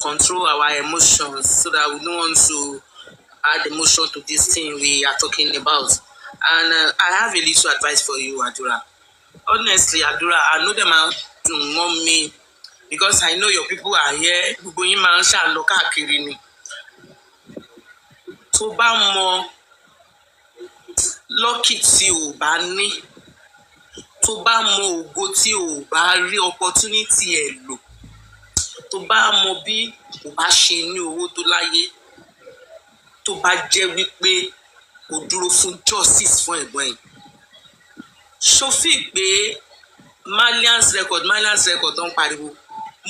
control our emotions so that we don't want to add emotion to this thing we are talking about. And I have a little advice for you, Adura. Honestly, Adura, I know them are to mom me because I know your people are here. Tó bá mọ lucky tí o bá ní, tó bá mọ ògo tí o bá rí opportunity ẹ̀ lò, tó bá mọ bí o bá ṣe ní owó tó láyé, tó bá jẹ́ wípé o dúró fún justice fún ẹ̀gbọ́n ẹ̀. Ṣòfì pé Malians record tó ń pariwo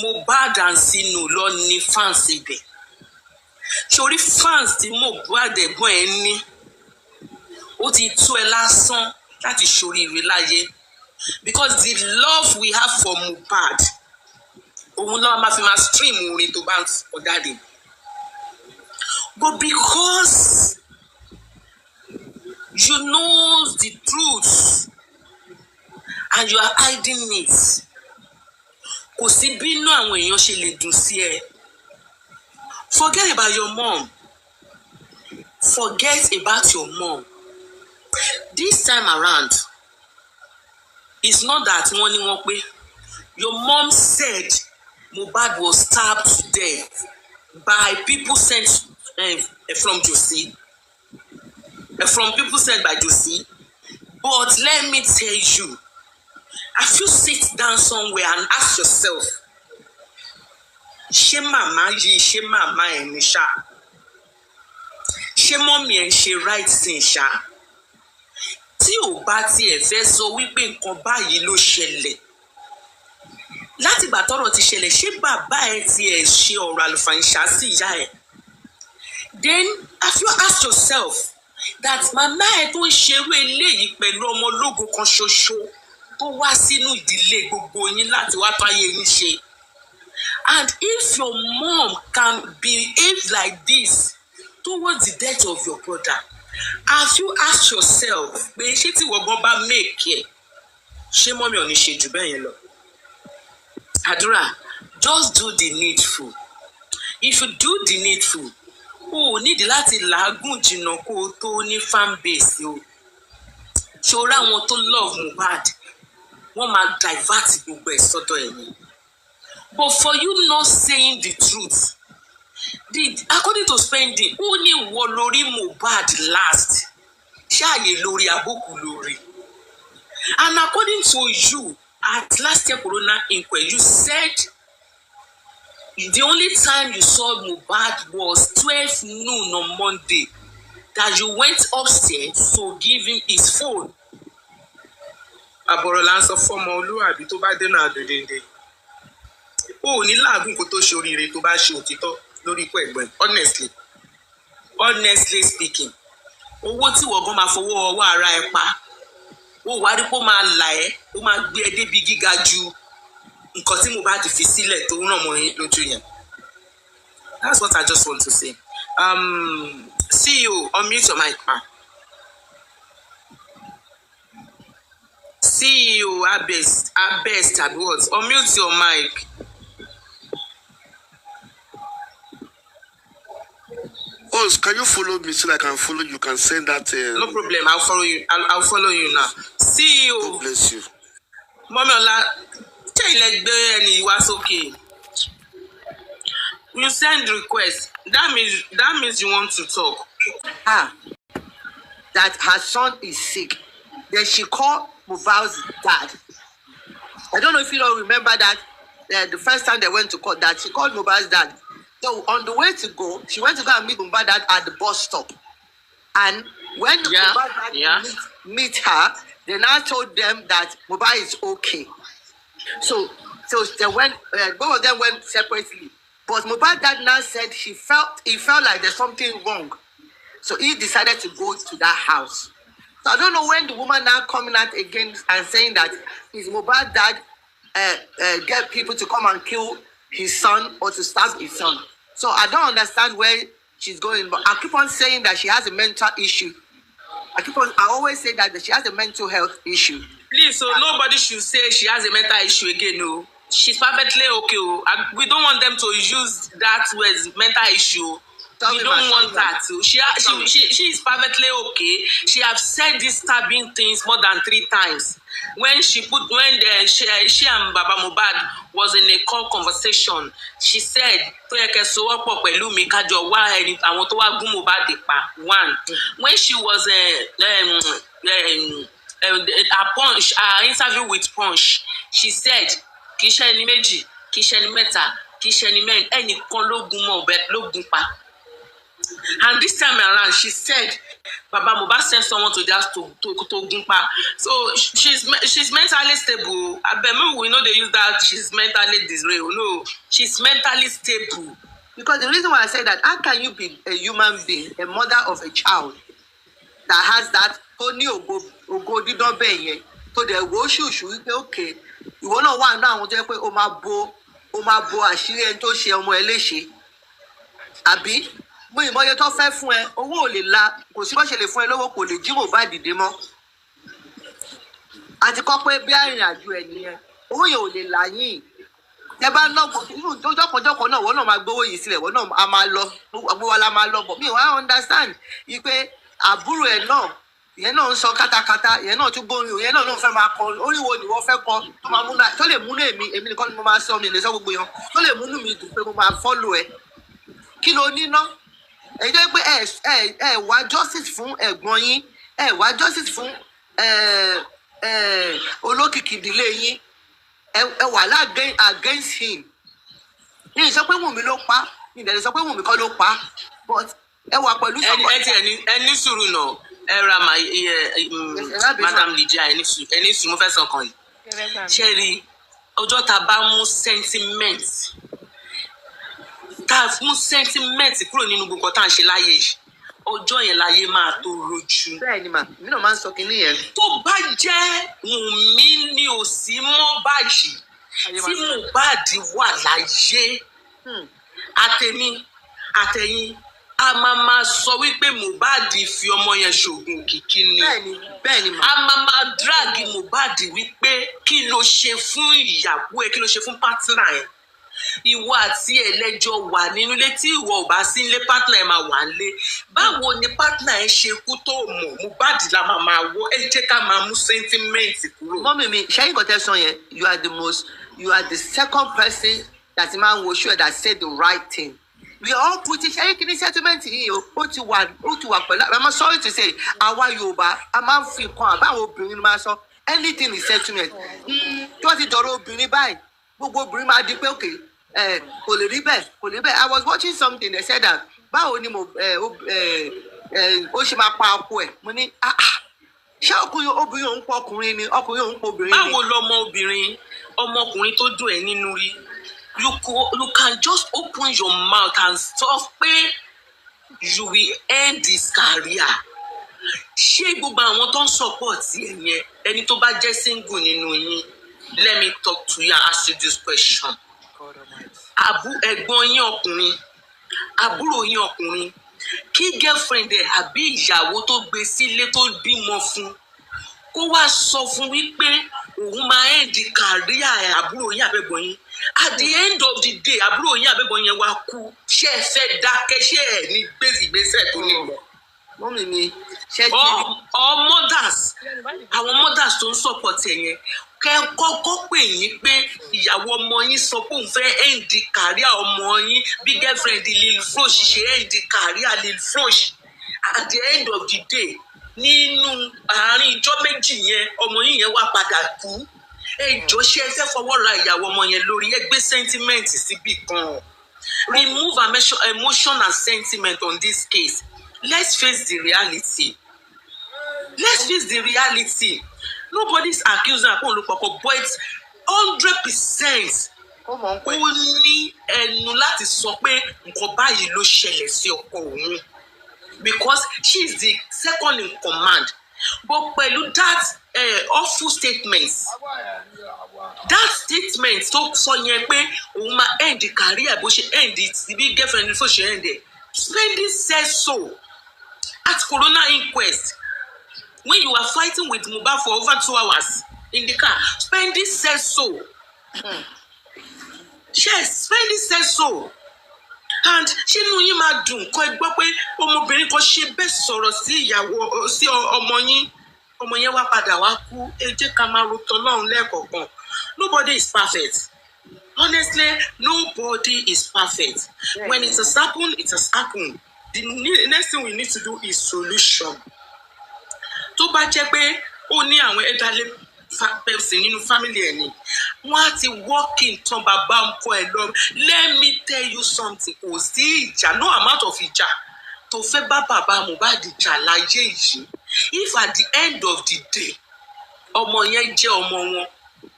Mohbad and Sinu lọ ní fans ibẹ̀. Ṣorí fans tí Mohbad ẹ̀gbọ́n ẹ̀ ní ó ti tó ẹ lásán láti ṣoríire láyé because the love we have for Mohbad òun ló máa fi máa stream orin tó bá ń sọ jáde. But because you know the truth and you are hiding it, kò sí bínú àwọn èèyàn ṣe lè dùn sí ẹ. Forget about your mom. Forget about your mom. This time around, it's not that wọ́n ní wọ́n pé. Your mom said Mohbad was stabbed to death by people sent from Josie. From people sent by Josie. But let me tell you, if you sit down somewhere and ask yourself, ṣé màmá yìí ṣé màmá ẹ̀ ní ṣá? Ṣé mọ́mì ẹ̀ ń ṣe right thing ṣá? Tí ò bá tiẹ̀ fẹ́ sọ wípé nǹkan báyìí ló ṣẹlẹ̀, láti ìgbà tọ́rọ̀ ti ṣẹlẹ̀ ṣé bàbá ẹ̀ tiẹ̀ ṣe ọ̀rọ̀ àlùfàǹṣá sí ìyá ẹ̀? Then have you asked yourself that màmá ẹ̀ tó ń ṣerú eléyìí pẹ̀lú ọmọ ológo kan ṣoṣo tó wá sínú ìdílé gbogbo yín láti wá fáyé yín ṣe? And if your mom can behave like this towards the death of your brother, have you asked yourself, pé ṣé tí wọ́n gan bá make ẹ̀, ṣé mọ́mí ò ní ṣe jù bẹ́ẹ̀ yẹn lọ? Àdúrà, just do the needful. If you do the needful, o ò nídìí láti làágùn jìnnà kó o tó ní fan base o. Ṣòro àwọn tó love Mohbad, wọ́n máa divert gbogbo ẹ̀ sọ́dọ̀ ẹ̀ ni. But for you not saying the truth, according to Spending, who ní wọ lórí Mohbad last? Ṣáàyè lórí àbókù lórí. And according to you, at last year Corona inquest, you said the only time you saw Mohbad was 12 noon on Monday, that you went upstairs to give him his phone. Àbọ̀rọ̀ sọ fọ́mọ olúwàbí tó bá dénú àdòdèdè. O ò ní làágùn kó tó ṣe oríire tó bá ṣe òtítọ́ lórí ikú ẹ̀gbọ́n. Honestly speaking, owó tí wọ́n gan máa fowó ọwọ́ ara ẹ pa, ó wá rí pé ó máa là ẹ́, ó máa gbé ẹ débi gíga ju nǹkan tí Mohbad fi sílẹ̀ tó ràn mọ́ yín lójú yẹn. That's what I just want to say. CEO, unmute your mic, ma. CEO, Abest, at what? Unmute your mic. Oh, can you follow me so I can follow you? Can send that. No problem. I'll follow you. I'll follow you now. CEO. God bless you. Mommy Ola, it was okay. You send request. That means you want to talk. That her son is sick. Then she called Mohbad's dad. I don't know if you don't remember that the first time they went to court, that she called Mohbad's dad. So on the way to go, she went to go and meet Mohbad's dad at the bus stop. And when Mohbad's dad meet her, they now told them that Mohbad is okay. So they went. Both of them went separately. But Mohbad's dad now said he felt like there's something wrong. So he decided to go to that house. So I don't know when the woman now coming out again and saying that his Mohbad's dad get people to come and kill his son or to stab his son. So I don't understand where she's going. But I keep on saying that she has a mental issue. I always say that she has a mental health issue. Please, so nobody should say she has a mental issue again, no. She's perfectly okay. And we don't want them to use that word mental issue. We don't want that. She is perfectly okay. She have said these stabbing things more than 3 times. When she and Baba Mohbad was in a call conversation, she said, one. When she was her interview with Punch, she said, Kisheni Meji, Kisheni Meta, Kisheni Men, any pa. And this time around, she said, Baba Mohbad sent someone to just to Gumpa. So she's mentally stable. I bet we know they use that she's mentally disreputable. No, she's mentally stable. Because the reason why I say that, how can you be a human being, a mother of a child that has that only ogo didn't be here, so they go shoot okay. You wanna want now to say o ma bo àṣírí ẹni tó ṣe ọmọ ẹlẹ́ṣẹ̀. Àbí mo ìmọ̀ye tó fẹ́ fún ẹ, owó ò lè la, kò sí bó ṣe lè fún ẹ lówó, kò lè jí Mohbad dìde mọ́. Àti kọ́ pé bí àrìn àjò ẹ̀ nìyẹn, owó yẹn ò lè là yín. Ẹ bá ná jọ́kọ̀jọ́kọ̀ náà, wọ́n náà máa gbówó yìí sílẹ̀, wọ́n náà a máa lọ, gbogbo wa la máa lọ bọ̀. Mi wá understand yìí pé àbúrò ẹ̀ náà, ìyẹn náà ń sọ kátàkátà, ìyẹn náà tún gbórin, ìyẹn náà fẹ́ máa kọ, oríwo ni wọ́n fẹ́ kọ, tó lè múnú èmi nìkan ni mo máa sọ, mi lè sọ gbogbo yẹn, tó lè múnú mi dùn pé mo máa follow ẹ. Kí ló ní ná? Ẹ jẹ́ pé ẹ wá justice fún ẹ̀gbọ́n yín, ẹ wá justice fún olókìkí ìdílé yín, ẹ wà against him. Ní sọ pé Wùnmí ló pa, ní ìdẹ̀lẹ̀ sọ pé Wùnmí kọ́ ló pa, but ẹ wà pẹ̀lú sọ́kọ̀. Ẹni sùúrù náà, ẹ ra Madam Lydia, ẹni sùúrù mo fẹ́ sọ kan yìí. Ṣé rí ọjọ́ tá a bá mú sentiment kúrò nínú gbogbo tá à ń ṣe láyé yìí, ọjọ́ yẹn láyé máa tó rojú. Bẹ́ẹ̀ni mà, mí náà máa ń sọ kinní yẹn. Tó bá jẹ́ Wùnmí ni ò sí mọ́ báyìí, tí Mohbad wà láyé, àtẹ̀yìn a máa sọ wípé Mohbad fi ọmọ yẹn ṣògùn kìkì ni. Bẹ́ẹ̀ni mà. A máa drag Mohbad wípé kí ló ṣe fún ìyàwó ẹ, kí ló ṣe fún partner ẹ. Ìwọ àti ẹlẹ́jọ́ wà nínú ilé, tí ìwọ ò bá sí ilé, partner ẹ máa wà nílé. Báwo ni partner ẹ ṣe kú tó mọ̀? Mohbad la máa wọ, ẹ jẹ́ ká máa mú sentiment kúrò. Mọ́mí mi, ṣẹ́yìn kan tẹ́ sọ yẹn, you are the second person that man will show that said the right thing. We all put it, ṣẹ́yìn kìíní settlement yìí o, ó ti wà pẹ̀lú, I'm sorry to say, àwa Yorùbá, a máa ń fi nǹkan àbáwọn obìnrin máa sọ, anything is settlement. Tí wọ́n ti dọ̀rọ̀ obìnrin báyìí, gbogbo obìnrin máa di pé òkè, kò lè rí bẹ́ẹ̀. I was watching something, they said that, báwo ni ó ṣe máa pa ọkọ ẹ̀? Mo ní, ṣé obìnrin òun pọ̀ ọkùnrin ni, ọkùnrin òun pọ̀ obìnrin ni? Báwo lọmọ ọmọkùnrin tó dùn ẹ́ nínú rí? You can just open your mouth and talk pé you will end this career. Ṣé gbogbo àwọn tó ń support ẹ yẹn, ẹni tó bá jẹ́ single nínú yín, let me talk to you and ask you this question. Ẹ̀gbọ́n yín ọkùnrin, àbúrò yín ọkùnrin, kí girlfriend ẹ àbí ìyàwó tó gbé sílé tó bímọ fún, kó wá sọ fún wípé òun máa end career àbúrò yín àbẹ̀gbọ́n yín. At the end of the day, àbúrò yín àbẹ̀gbọ́n yẹn wá kú. Ṣé ẹ fẹ́ dákẹ́? Ṣé ẹ ní gbèsè tó ní lọ? Mọ́mí mi, ṣé mothers, àwọn mothers tó ń support ẹ yẹn, kẹ́ kọ́kọ́ pè yín pé ìyàwó ọmọ yín sọ pé òun fẹ́ end career ọmọ yín, bí girlfriend Lil Frosh ṣe end career Lil Frosh. At the end of the day, nínú àárín ijọ́ méjì yẹn, ọmọ yín yẹn wá padà kú. Ẹjọ́ ṣe ẹ fẹ́ fọwọ́ ra ìyàwó ọmọ yẹn lórí, ẹ gbé sentiment síbì kan. Remove emotion and sentiment on this case. Let's face the reality. Nobody's accusing her olùpọ̀pọ̀, but 100% ó ní ẹnu láti sọ pé nǹkan báyìí ló ṣẹlẹ̀ sí ọkọ òun, because she is the second in command. But pẹ̀lú that awful statement tó sọ yẹn pé òun máa end career bó ṣe end bí girlfriend tó ṣe end ẹ̀, Spending says so. At Corona inquest, when you are fighting with Mohbad for over 2 hours in the car, Spending says so. Yes, Spending says so. And she knew you máa dùn kọ́ ẹ gbọ́ pé ọmọbìnrin kan ṣe bẹ́ẹ̀ sọ̀rọ̀ sí ìyàwó sí ọmọ yẹn wá padà wá kú. Ẹ jẹ́ ká máa ro tọ́lọ́run lẹ́ẹ̀kọ̀ọ̀kan. Nobody is perfect. Honestly, nobody is perfect. Yeah. When it has happened, it has happened. The next thing we need to do is solution. Tó bá jẹ́ pé ó ní àwọn elderly person nínú family ẹ̀ ni, wọ́n á ti working tán bàbá ọkọ ẹ̀ lọ. Let me tell you something. Kò sí ìjà, no amount of ìjà tó fẹ́ bá bàbá Mohbad jà láyé yìí. If at the end of the day, ọmọ yẹn jẹ́ ọmọ wọn,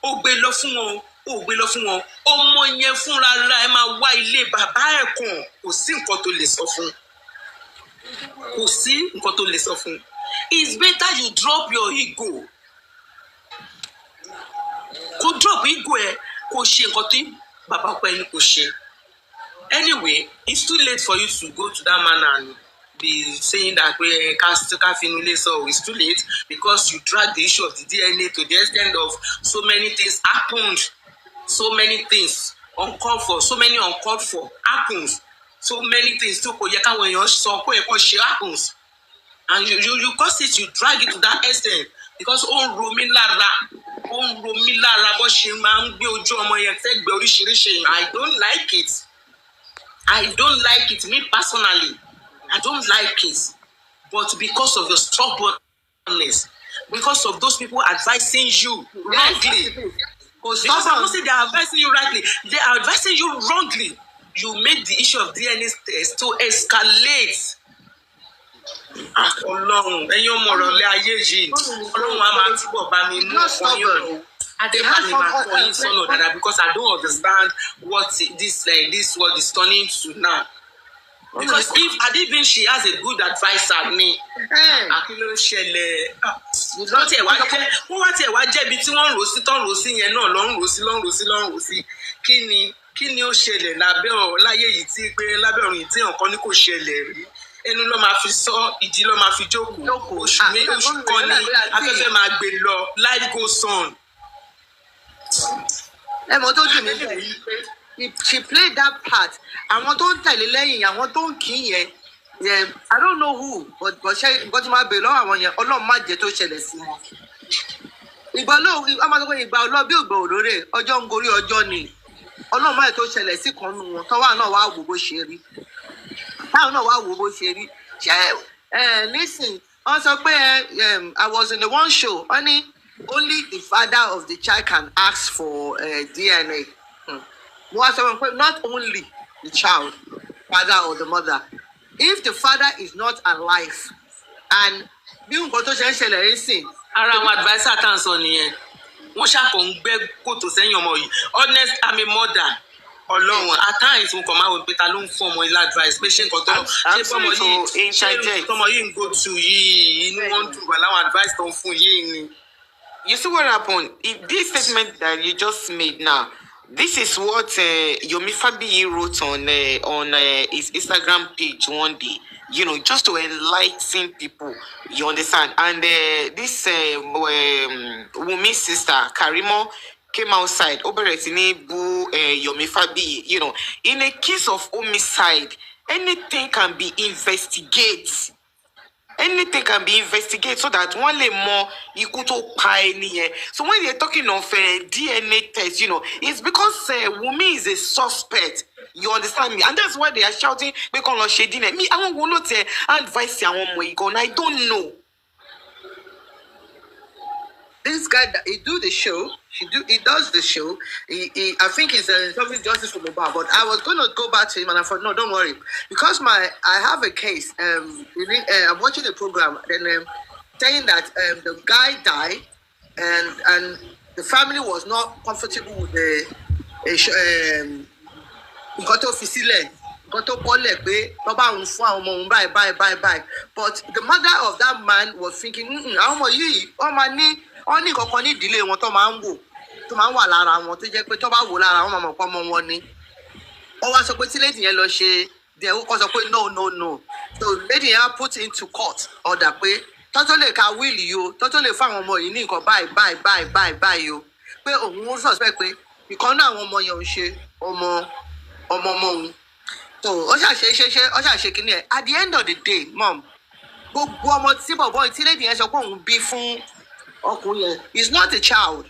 ó gbé lọ fún wọn, ó gbé lọ fún wọn, ọmọ yẹn fúnra ra ẹ máa wá ilé bàbá ẹ̀ kàn. Kò sí nǹkan tó lè sọ fún. Kò sí nǹkan tó lè sọ fún. It's better you drop your ego. Kò drop ego ẹ, kò ṣe nǹkan tí bàbá ọkọ ẹni kò ṣe. Anyway, it's too late for you to go to that man and be saying that so it's too late because you dragged the issue of the DNA to the extent of so many things happened, so many things uncalled for, so many uncalled for happens, so many things too happens, and you cause it, you drag it to that extent because I don't like it. I don't like it, me personally. I don't like it. But because of your stubbornness, because of those people advising you wrongly, because I'm not saying they are advising you rightly, they are advising you wrongly. You made the issue of DNA test to escalate. Because I don't understand what this world is turning to now. Because if I didn't think she has a good advisor, me, kíni ó ṣẹlẹ̀ lábẹ́ láyé yìí tí pé lábẹ́ ọ̀run tí nǹkan ní kò ṣẹlẹ̀ rí ẹnu ló máa fi sọ ìdí ló máa fi jókòó oṣù kan ní afẹ́fẹ́ máa gbé lọ life goes on. Mọ̀ tó dùn mí lẹ́yìn she played that part. Àwọn tó ń tẹ̀lé lẹ́yìn àwọn tó ń kí yẹn I don't know who but ṣe nǹkan tí máa bèèrè lọ́wọ́ àwọn yẹn Ọlọ́run má jẹ́ tó ṣẹlẹ̀ sí wọn. Ìgbà olóò ọmọ tó kọ́ ìgbà olóò bí ògbà òrórè ọjọ́ ń gorí ọjọ́ ni. Ọlọ́run má jẹ́ tó ṣẹlẹ̀ sí kan nù wọn tọ́wọ́ náà wá wò bó ṣe rí. Táwọn náà wá wò bó ṣe rí. Ṣé nísìn wọ́n sọ pé I was in the one show only the father of the child can ask for DNA. Not only the child, father or the mother. If the father is not alive, and being got to change anything, around advisor can son here. Wọ́n ṣàkóń gbé kòtò sẹ́yìn ọmọ yìí. Honest, I'm a mother. Ọlọ́run at times mo kàn máa wò pé ta ló ń fún ọmọ ilé advice pé ṣé nǹkan tó ṣe fọmọ yìí ṣé ọmọ yìí ń go to yìí inú wọn dùn wà láwọn advice tó ń fún yìí ni. You see what happened? This statement that you just made now, this is what Yomi Fabiyi wrote on his Instagram page one day, you know, just to enlighten people, you understand? And this Wummi sister, Karimo, came outside, Oberetini Bu Yomi Fabiyi, you know, in a case of homicide, anything can be investigated. Anything can be investigated so that one lay more equal to pioneer. So when they're talking of DNA test, you know, it's because Wummi is a suspect. You understand me? And that's why they are shouting, because shading me. I won't not advise you on I don't know. This guy, he do the show. He does the show. I think he's a justiceformohbad. But I was gonna go back to him, and I thought, no, don't worry, because I have a case. I'm watching the program, and saying that the guy died, and the family was not comfortable with the but the mother of that man was thinking, only company delay wọn tó máa ń wò tó máa ń wà lára wọn tó jẹ́ pé tó bá wò lára wọn máa mọ̀ pé ọmọ wọn ni. Ó wá sọ pé tí lady yẹn lọ ṣe They will cause a no. So lady put into court order pé totally ka will you totally fáwọn ọmọ yìí ní nǹkan báyìí you pé òun suspect pé ìkan náà àwọn ọmọ yẹn ò ṣe ọmọ òun. So ó ṣàṣe kíní ẹ̀. At the end of the day, mom, gbogbo ọmọ tí bọ̀bọ̀ tí lady yẹn sọ pé òun bí fún ọkùnrin yẹn is not a child.